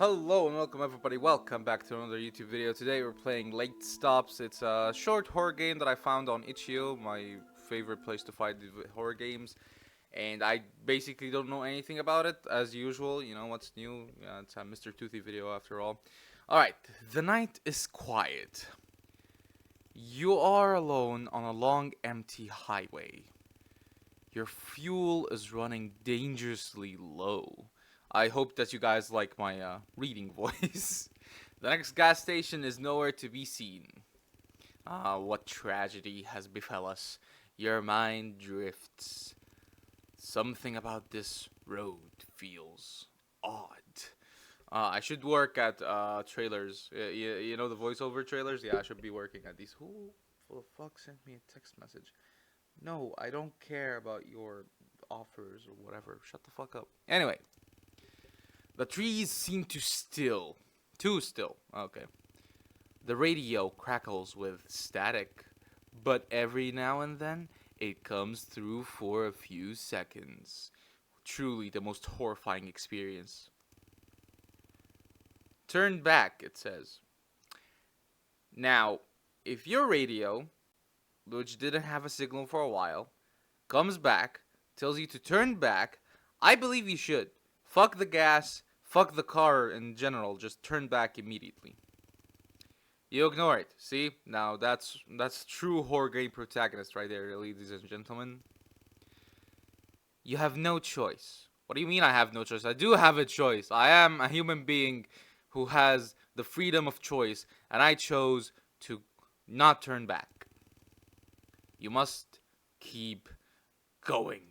Hello and welcome everybody, welcome back to another YouTube video. Today we're playing Late Stops. It's a short horror game that I found on itch.io, my favorite place to find horror games. And I basically don't know anything about it, as usual. You know what's new? Yeah, it's a Mr. Toothy video after all. Alright, the night is quiet. You are alone on a long empty highway. Your fuel is running dangerously low. I hope that you guys like my reading voice. The next gas station is nowhere to be seen. What tragedy has befell us? Your mind drifts. Something about this road feels odd. I should work at trailers. You know the voiceover trailers? Yeah, I should be working at these. Who the fuck sent me a text message? No, I don't care about your offers or whatever. Shut the fuck up. Anyway. The trees seem too still. Too still. Okay. The radio crackles with static, but every now and then it comes through for a few seconds. Truly the most horrifying experience. Turn back, it says. Now, if your radio, which didn't have a signal for a while, comes back, tells you to turn back, I believe you should. Fuck the gas. Fuck the car in general, just turn back immediately. You ignore it, see? Now that's true horror game protagonist right there, ladies and gentlemen. You have no choice. What do you mean I have no choice? I do have a choice. I am a human being who has the freedom of choice, and I chose to not turn back. You must keep going.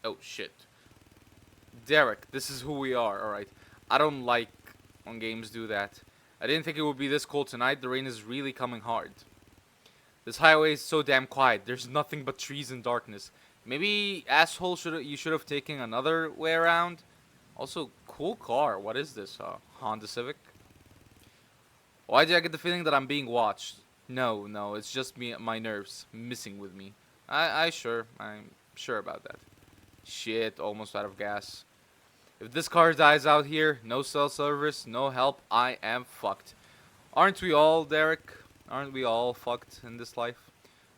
Oh shit. Derek, this is who we are, alright. I don't like when games do that. I didn't think it would be this cold tonight. The rain is really coming hard. This highway is so damn quiet. There's nothing but trees and darkness. Maybe, asshole, you should have taken another way around. Also, cool car. What is this? Honda Civic? Why do I get the feeling that I'm being watched? No, it's just my nerves messing with me. I'm sure about that. Shit, almost out of gas. If this car dies out here, no cell service, no help, I am fucked. Aren't we all, Derek? Aren't we all fucked in this life?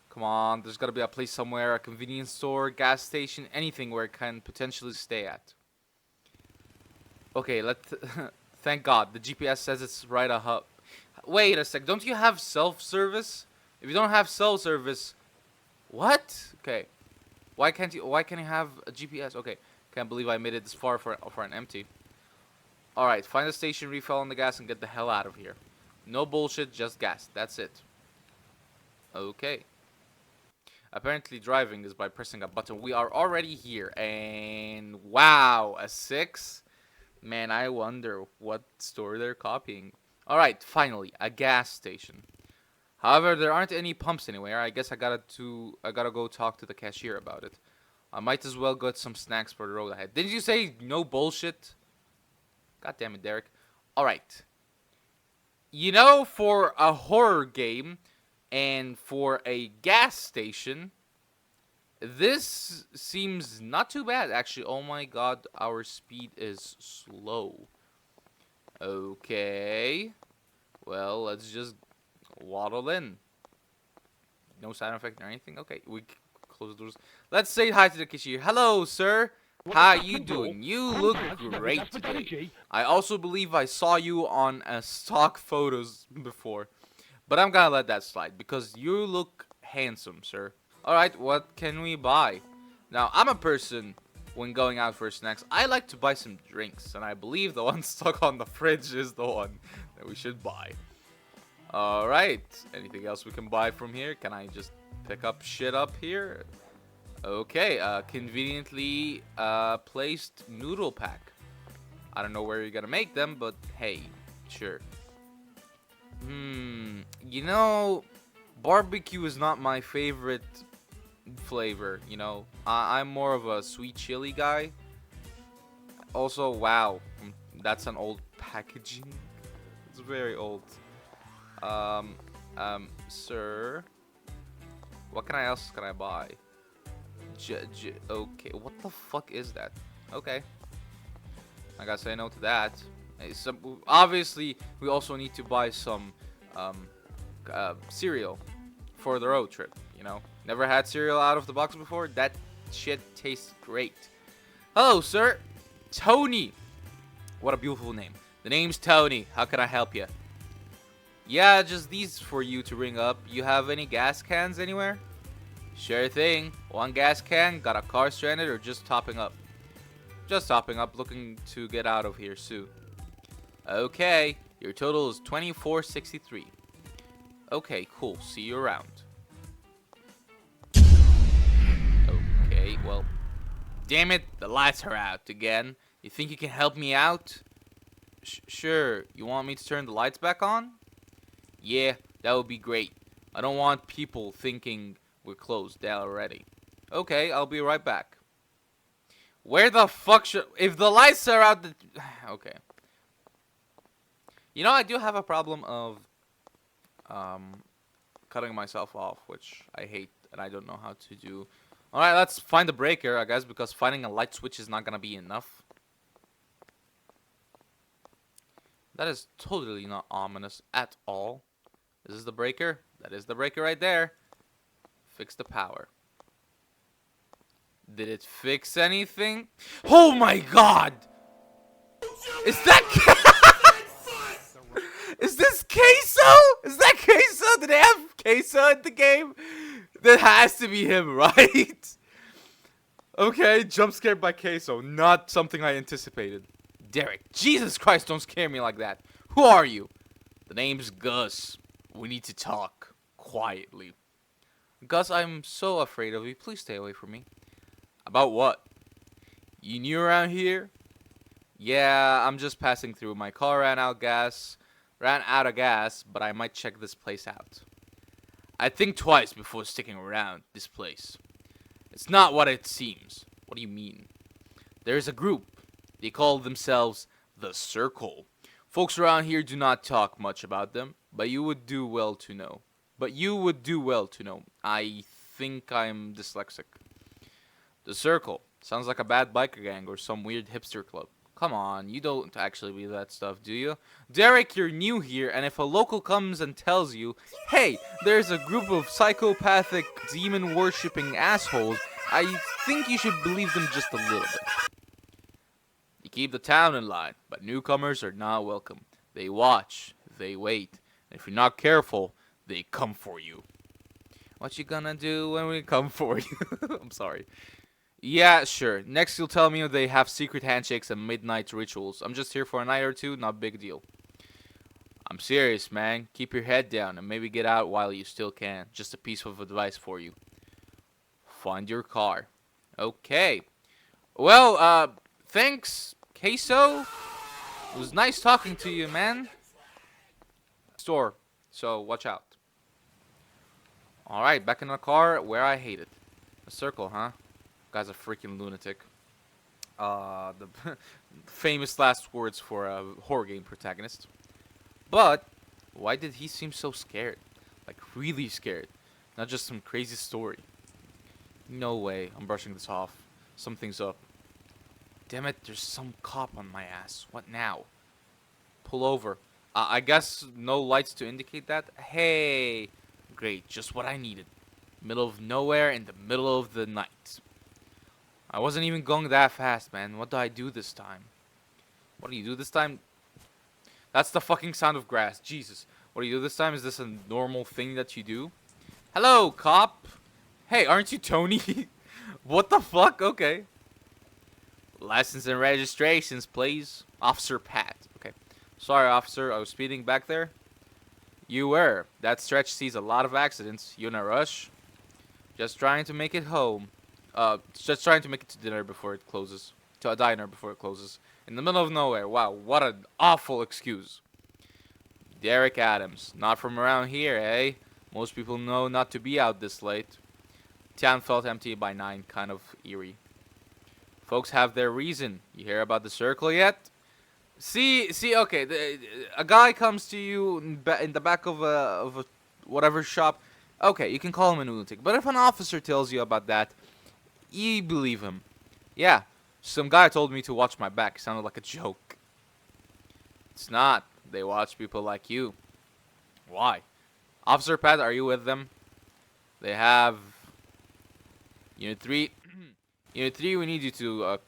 Come on, there's gotta be a place somewhere, a convenience store, gas station, anything where I can potentially stay at. Okay, thank God, the GPS says it's right a hub. Wait a sec, don't you have self-service? If you don't have self-service, what? Okay. Why can't you have a GPS? Okay. Can't believe I made it this far for an empty. Alright, find a station, refill on the gas, and get the hell out of here. No bullshit, just gas. That's it. Okay. Apparently driving is by pressing a button. We are already here, and wow, a 6? Man, I wonder what store they're copying. Alright, finally, a gas station. However, there aren't any pumps anywhere. I guess I gotta go talk to the cashier about it. I might as well get some snacks for the road ahead. Didn't you say no bullshit? God damn it, Derek. Alright. You know, for a horror game and for a gas station, this seems not too bad, actually. Oh my god, our speed is slow. Okay. Well, let's just waddle in. No sound effect or anything? Okay, we close the doors. Let's say hi to the cashier. Hello, sir. How you doing? You look great today. I also believe I saw you on stock photos before. But I'm gonna let that slide because you look handsome, sir. Alright, what can we buy? Now, I'm a person, when going out for snacks, I like to buy some drinks. And I believe the one stuck on the fridge is the one that we should buy. Alright, anything else we can buy from here? Can I just pick up shit up here? Okay, conveniently placed noodle pack. I don't know where you're gonna make them, but hey, sure. You know, barbecue is not my favorite flavor, you know. I'm more of a sweet chili guy. Also, wow, that's an old packaging. It's very old. Sir, what else can I buy? Okay, what the fuck is that? Okay. I gotta say no to that. Obviously, we also need to buy some um, cereal for the road trip. You know, never had cereal out of the box before. That shit tastes great. Hello, sir. Tony. What a beautiful name. The name's Tony. How can I help you? Yeah, just these for you to ring up. You have any gas cans anywhere? Sure thing. One gas can, got a car stranded, or just topping up? Just topping up, looking to get out of here soon. Okay, your total is $24.63. Okay, cool. See you around. Okay, well, damn it, the lights are out again. You think you can help me out? Sure. You want me to turn the lights back on? Yeah, that would be great. I don't want people thinking we're closed down already. Okay, I'll be right back. Where the fuck should... If the lights are out... Okay. You know, I do have a problem of... cutting myself off, which I hate and I don't know how to do. Alright, let's find the breaker, I guess, because finding a light switch is not gonna be enough. That is totally not ominous at all. This is the breaker. That is the breaker right there. Fix the power. Did it fix anything? Oh my god! Is that... Is this Queso? Is that Queso? Did they have Queso in the game? That has to be him, right? Okay, jump scared by Queso. Not something I anticipated. Derek, Jesus Christ, don't scare me like that. Who are you? The name's Gus. We need to talk quietly. Gus, I'm so afraid of you. Please stay away from me. About what? You new around here? Yeah, I'm just passing through. My car ran out of gas, but I might check this place out. I'd think twice before sticking around this place. It's not what it seems. What do you mean? There's a group. They call themselves the Circle. Folks around here do not talk much about them, but you would do well to know. I think I'm dyslexic. The Circle. Sounds like a bad biker gang or some weird hipster club. Come on, you don't actually believe that stuff, do you? Derek, you're new here, and if a local comes and tells you, hey, there's a group of psychopathic, demon-worshipping assholes, I think you should believe them just a little bit. You keep the town in line, but newcomers are not welcome. They watch, they wait, and if you're not careful, they come for you. What you gonna do when we come for you? I'm sorry. Yeah, sure. Next you'll tell me they have secret handshakes and midnight rituals. I'm just here for a night or two, not big deal. I'm serious, man. Keep your head down and maybe get out while you still can. Just a piece of advice for you. Find your car. Okay. Well, thanks, Queso. It was nice talking to you, man. Store, so watch out. Alright, back in the car where I hate it. The Circle, huh? Guy's a freaking lunatic. The famous last words for a horror game protagonist. But why did he seem so scared? Like really scared. Not just some crazy story. No way. I'm brushing this off. Something's up. Damn it, there's some cop on my ass. What now? Pull over. I guess no lights to indicate that. Hey. Great, just what I needed. Middle of nowhere in the middle of the night. I wasn't even going that fast, man. What do I do this time? What do you do this time? That's the fucking sound of grass. Jesus. What do you do this time? Is this a normal thing that you do? Hello, cop. Hey, aren't you Tony? What the fuck? Okay. License and registrations, please. Officer Pat. Okay. Sorry, officer. I was speeding back there. You were. That stretch sees a lot of accidents. You in a rush? Just trying to make it home. Just trying to make it to dinner before it closes. To a diner before it closes. In the middle of nowhere. Wow, what an awful excuse. Derek Adams. Not from around here, eh? Most people know not to be out this late. Town felt empty by 9. Kind of eerie. Folks have their reason. You hear about the Circle yet? See, okay. A guy comes to you in the back of a whatever shop. Okay, you can call him a lunatic. But if an officer tells you about that, you believe him. Yeah, Some guy told me to watch my back. It sounded like a joke. It's not. They watch people like you. Why? Officer Pat, are you with them? They have Unit 3. Unit 3, we need you to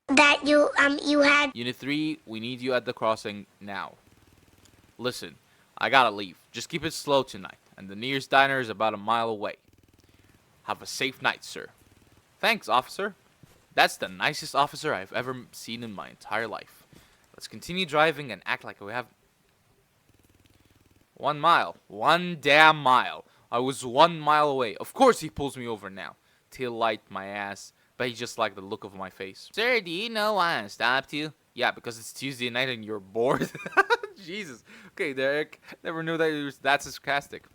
That you had. Unit 3, we need you at the crossing now. Listen, I gotta leave. Just keep it slow tonight, and the nearest diner is about a mile away. Have a safe night, sir. Thanks, officer. That's the nicest officer I've ever seen in my entire life. Let's continue driving and act like we have 1 mile. 1 damn mile. I was 1 mile away. Of course he pulls me over now. Tail light my ass. But he just liked the look of my face. Sir, do you know why I stopped you? Yeah, because it's Tuesday night and you're bored. Jesus. Okay, Derek. Never knew that you were that sarcastic.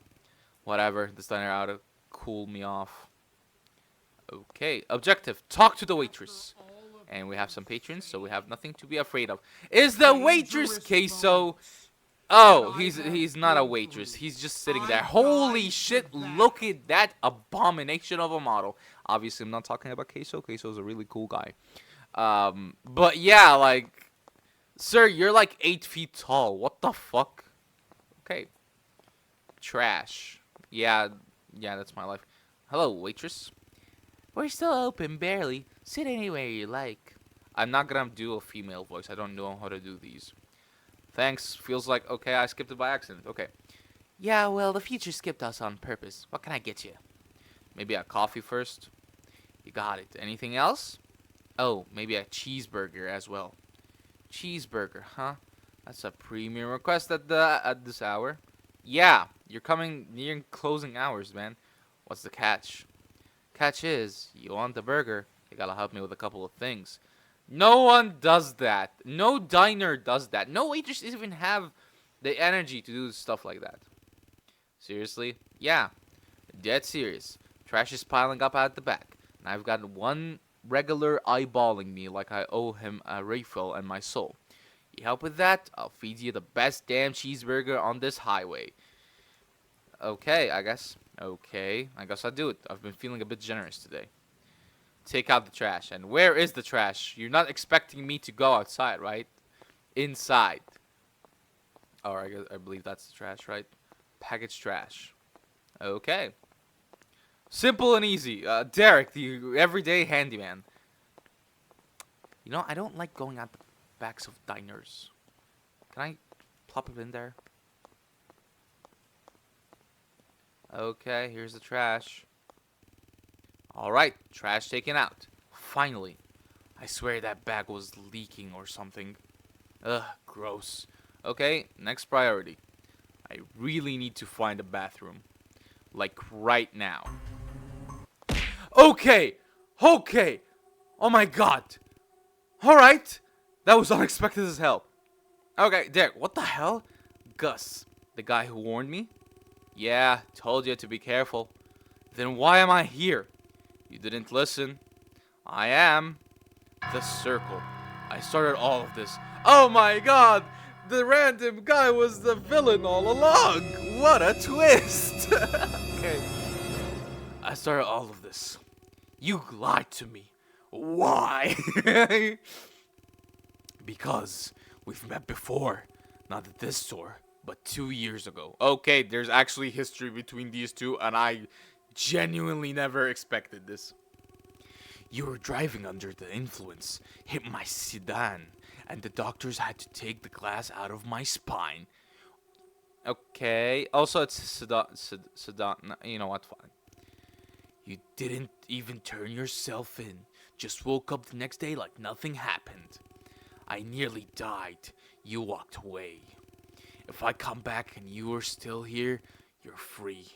Whatever. This diner ought to cool me off. Okay. Objective. Talk to the waitress. And we have some patrons, so we have nothing to be afraid of. Is the waitress Queso? Oh, he's not a waitress. He's just sitting there. Holy shit, look at that abomination of a model. Obviously, I'm not talking about Queso. Queso's a really cool guy. But yeah, like, sir, you're like 8 feet tall. What the fuck? Okay. Trash. Yeah, that's my life. Hello, waitress. We're still open, barely. Sit anywhere you like. I'm not gonna do a female voice. I don't know how to do these. Thanks. Feels like, okay, I skipped it by accident. Okay. Yeah, well, the future skipped us on purpose. What can I get you? Maybe a coffee first? You got it. Anything else? Oh, maybe a cheeseburger as well. Cheeseburger, huh? That's a premium request at this hour. Yeah, you're coming near closing hours, man. What's the catch? Catch is, you want the burger, you gotta help me with a couple of things. No one does that. No diner does that. No waitress even have the energy to do stuff like that. Seriously? Yeah. Dead serious. Trash is piling up at the back. And I've got one regular eyeballing me like I owe him a refill and my soul. You help with that? I'll feed you the best damn cheeseburger on this highway. Okay, I guess. Okay, I guess I'll do it. I've been feeling a bit generous today. Take out the trash. And where is the trash? You're not expecting me to go outside, right? Inside. Oh, I believe that's the trash, right? Package trash. Okay. Simple and easy. Derek, the everyday handyman. You know, I don't like going at the backs of diners. Can I plop it in there? Okay, here's the trash. Alright, trash taken out. Finally. I swear that bag was leaking or something. Ugh, gross. Okay, next priority. I really need to find a bathroom. Like right now. Okay! Okay! Oh my god! Alright! That was unexpected as hell. Okay, Derek, what the hell? Gus, the guy who warned me? Yeah, told you to be careful. Then why am I here? You didn't listen. I am the circle. I started all of this. Oh my god! The random guy was the villain all along! What a twist! Okay. I started all of this. You lied to me. Why? Because we've met before. Not at this store, but 2 years ago. Okay, there's actually history between these two, and I genuinely never expected this. You were driving under the influence, hit my sedan, and the doctors had to take the glass out of my spine. Okay, also it's sedan, you know what, fine. You didn't even turn yourself in, just woke up the next day like nothing happened. I nearly died, you walked away. If I come back and you are still here, you're free.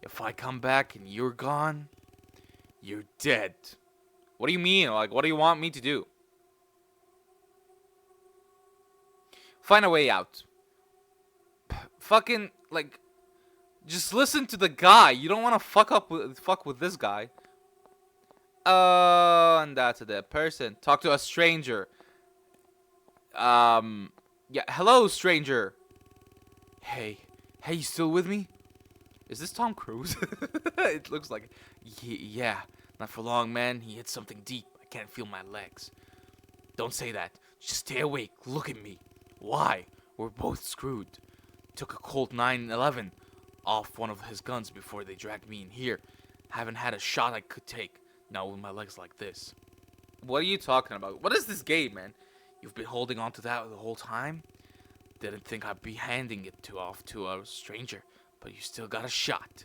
If I come back and you're gone, you're dead. What do you mean? Like, what do you want me to do? Find a way out. Fucking, like, just listen to the guy. You don't want to fuck with this guy. And that's a dead person. Talk to a stranger. Yeah, hello, stranger. Hey, you still with me? Is this Tom Cruise? It looks like, yeah, not for long, man. He hit something deep. I can't feel my legs. Don't say that. Just stay awake. Look at me. Why? We're both screwed. Took a Colt 911 off one of his guns before they dragged me in here. Haven't had a shot I could take. Now with my legs like this. What are you talking about? What is this game, man? You've been holding on to that the whole time? Didn't think I'd be handing it off to a stranger, but you still got a shot.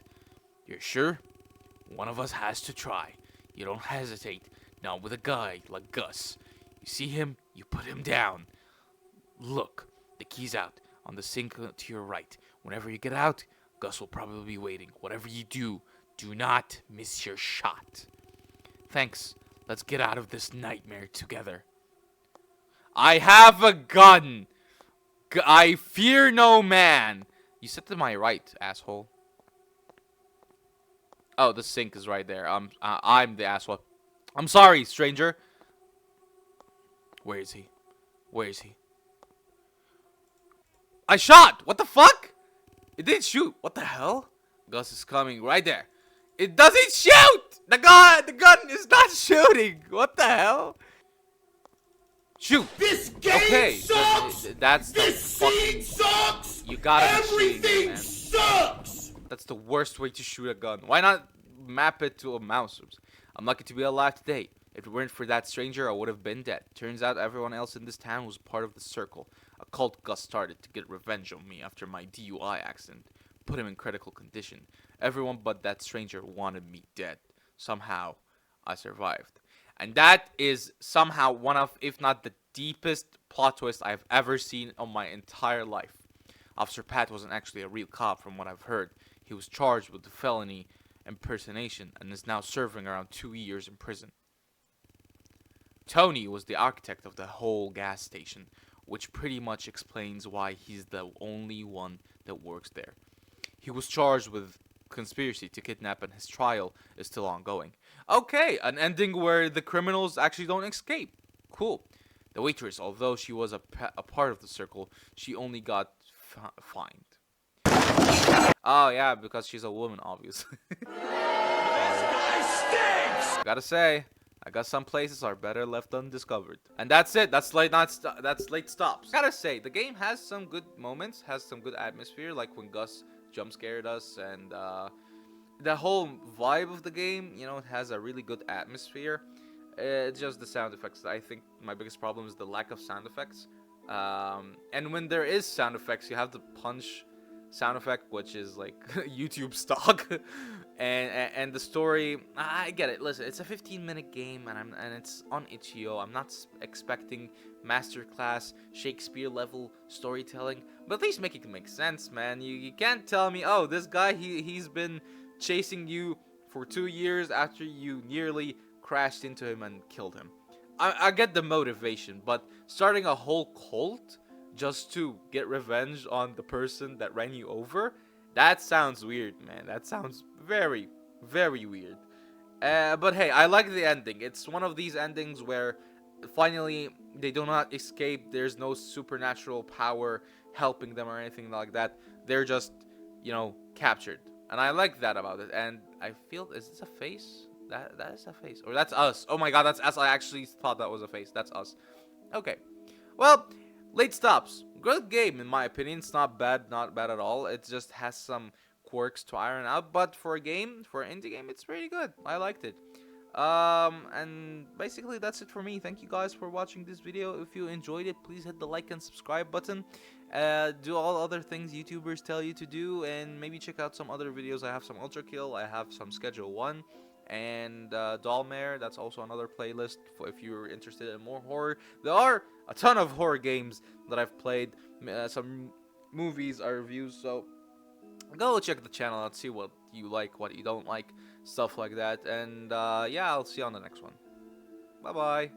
You're sure? One of us has to try. You don't hesitate. Not with a guy like Gus. You see him, you put him down. Look, the key's out on the sink to your right. Whenever you get out, Gus will probably be waiting. Whatever you do, do not miss your shot. Thanks. Let's get out of this nightmare together. I have a gun. I fear no man. You sit to my right, asshole. Oh, the sink is right there. I'm the asshole. I'm sorry, stranger. Where is he? Where is he? I shot! What the fuck? It didn't shoot. What the hell? Gus is coming right there. It doesn't shoot! The gun is not shooting. What the hell? Shoot! This game okay, sucks! That's the This fucking... scene sucks! You gotta be shooting, Everything man. sucks! That's the worst way to shoot a gun. Why not map it to a mouse? I'm lucky to be alive today. If it weren't for that stranger, I would have been dead. Turns out everyone else in this town was part of the circle. A cult Gus started to get revenge on me after my DUI accident. Put him in critical condition. Everyone but that stranger wanted me dead. Somehow, I survived. And that is somehow one of, if not the deepest plot twist I've ever seen on my entire life. Officer Pat wasn't actually a real cop from what I've heard. He was charged with the felony impersonation and is now serving around 2 years in prison. Tony was the architect of the whole gas station, which pretty much explains why he's the only one that works there. He was charged with conspiracy to kidnap and his trial is still ongoing. Okay, an ending where the criminals actually don't escape. Cool. The waitress, although she was a part of the circle, she only got fined. Oh yeah, because she's a woman, obviously. Stinks! Gotta say, I got some places are better left undiscovered. And that's it. That's late stops. Gotta say, the game has some good moments, has some good atmosphere, like when Gus jump scared us, and the whole vibe of the game, you know, it has a really good atmosphere. It's just the sound effects. I think my biggest problem is the lack of sound effects. And when there is sound effects, you have the punch sound effect, which is like YouTube stock. and the story, I get it. Listen, it's a 15-minute game, and it's on itch.io. I'm not expecting masterclass Shakespeare level storytelling, but at least make it make sense, man. You can't tell me, oh, this guy he's been chasing you for 2 years after you nearly crashed into him and killed him. I get the motivation, but starting a whole cult just to get revenge on the person that ran you over, that sounds weird, man. That sounds very, very weird. But hey, I like the ending. It's one of these endings where finally they do not escape. There's no supernatural power helping them or anything like that. They're just, you know, captured. And I like that about it. And I feel, is this a face? That is a face. Or that's us. Oh my god, that's us. I actually thought that was a face. That's us. Okay. Well, Late Stops. Good game, in my opinion. It's not bad at all. It just has some quirks to iron out. But for a game, for an indie game, it's pretty good. I liked it. And basically that's it for me. Thank you guys for watching this video. If you enjoyed it, please hit the like and subscribe button. Do all other things YouTubers tell you to do, and maybe check out some other videos. I have some Ultra Kill, I have some Schedule 1, and Dollmare. That's also another playlist for if you're interested in more horror. There are a ton of horror games that I've played, some movies are reviews, so go check the channel out, see what you like, what you don't like, stuff like that. And yeah, I'll see you on the next one. Bye bye.